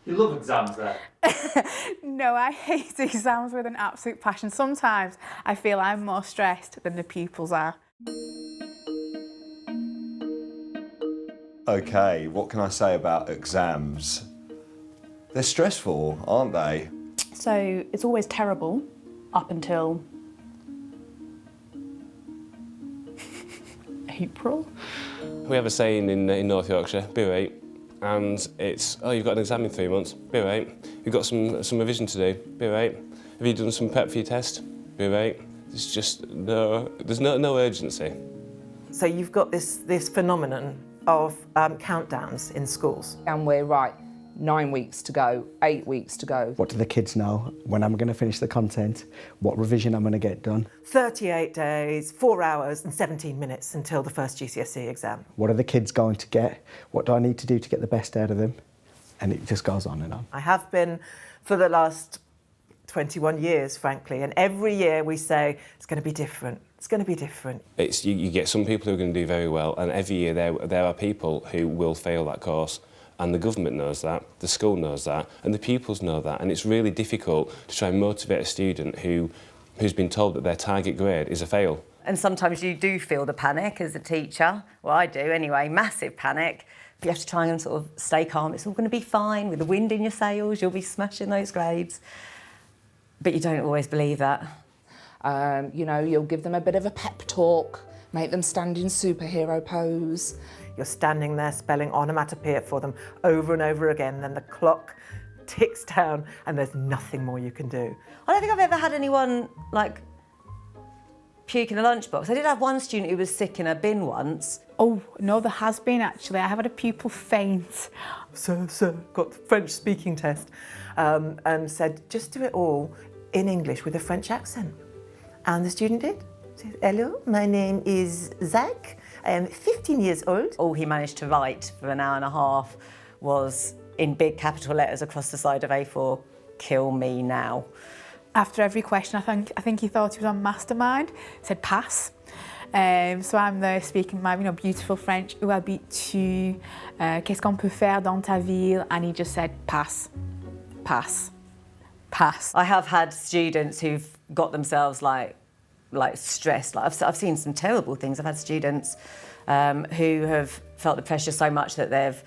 You love exams then? No, I hate exams with an absolute passion. Sometimes I feel I'm more stressed than the pupils are. Okay, what can I say about exams? They're stressful, aren't they? So it's always terrible up until April. We have a saying in North Yorkshire, be right, and it's, oh, you've got an exam in 3 months, be right. You've got some revision to do, be right. Have you done some prep for your test, be right. There's just there's no urgency. So you've got this phenomenon of countdowns in schools. And we're right, 9 weeks to go, 8 weeks to go. What do the kids know? When I'm going to finish the content? What revision I'm going to get done? 38 days, 4 hours and 17 minutes until the first GCSE exam. What are the kids going to get? What do I need to do to get the best out of them? And it just goes on and on. I have been for the last 21 years, frankly, and every year we say it's going to be different. It's going to be different. You get some people who are going to do very well, and every year there are people who will fail that course. And the government knows that, the school knows that, and the pupils know that. And it's really difficult to try and motivate a student who's been told that their target grade is a fail. And sometimes you do feel the panic as a teacher. Well, I do anyway, massive panic. You have to try and sort of stay calm. It's all going to be fine. With the wind in your sails, you'll be smashing those grades. But you don't always believe that. You know, you'll give them a bit of a pep talk, make them stand in superhero pose. You're standing there spelling onomatopoeia for them over and over again, then the clock ticks down and there's nothing more you can do. I don't think I've ever had anyone, like, puke in a lunchbox. I did have one student who was sick in a bin once. Oh, no, there has been actually. I have had a pupil faint. Sir, got the French speaking test, and said, just do it all in English with a French accent. And the student did. He said, hello, my name is Zach. I am 15 years old. All he managed to write for an hour and a half was, in big capital letters across the side of A4, kill me now. After every question, I think he thought he was on Mastermind, said pass. So I'm there speaking my beautiful French, où habites-tu, qu'est-ce qu'on peut faire dans ta ville, and he just said pass, pass, pass. I have had students who've got themselves like stressed. Like I've seen some terrible things. I've had students who have felt the pressure so much that they've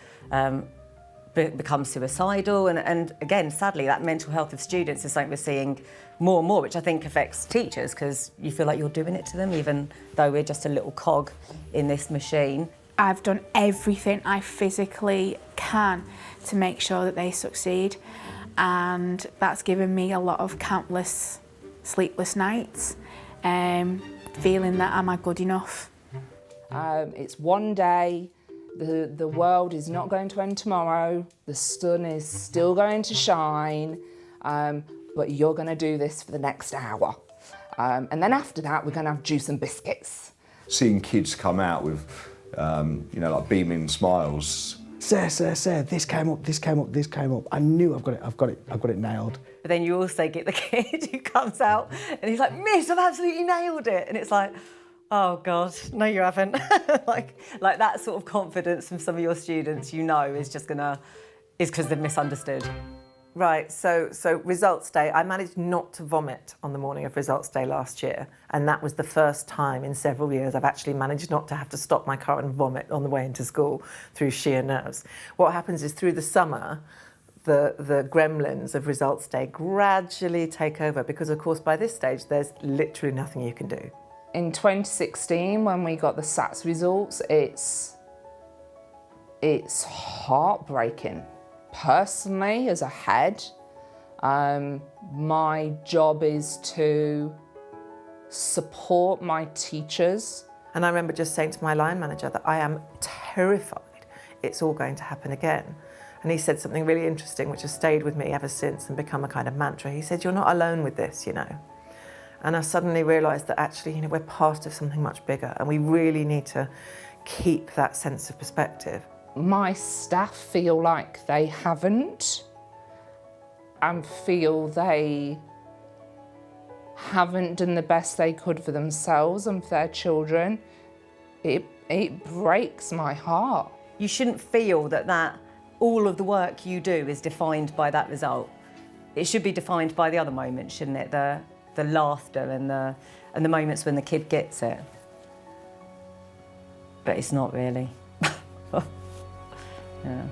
become suicidal. And again, sadly, that mental health of students is something we're seeing more and more, which I think affects teachers because you feel like you're doing it to them, even though we're just a little cog in this machine. I've done everything I physically can to make sure that they succeed. And that's given me a lot of countless sleepless nights, feeling that am I good enough? It's one day, the world is not going to end tomorrow, the sun is still going to shine, but you're going to do this for the next hour. And then after that, we're going to have juice and biscuits. Seeing kids come out with, like beaming smiles. Sir, this came up. I knew I've got it nailed. But then you also get the kid who comes out and he's like, Miss, I've absolutely nailed it. And it's like, oh God, no you haven't. like that sort of confidence from some of your students, is because they've misunderstood. Right, so results day, I managed not to vomit on the morning of results day last year, and that was the first time in several years I've actually managed not to have to stop my car and vomit on the way into school through sheer nerves. What happens is through the summer, the gremlins of results day gradually take over because, of course, by this stage, there's literally nothing you can do. In 2016, when we got the SATs results, it's heartbreaking. Personally, as a head, my job is to support my teachers. And I remember just saying to my line manager that I am terrified it's all going to happen again. And he said something really interesting, which has stayed with me ever since and become a kind of mantra. He said, you're not alone with this, And I suddenly realised that actually, we're part of something much bigger and we really need to keep that sense of perspective. My staff feel like they haven't and feel they haven't done the best they could for themselves and for their children. It breaks my heart. You shouldn't feel that all of the work you do is defined by that result. It should be defined by the other moments, shouldn't it? The laughter and the moments when the kid gets it. But it's not really. Yeah.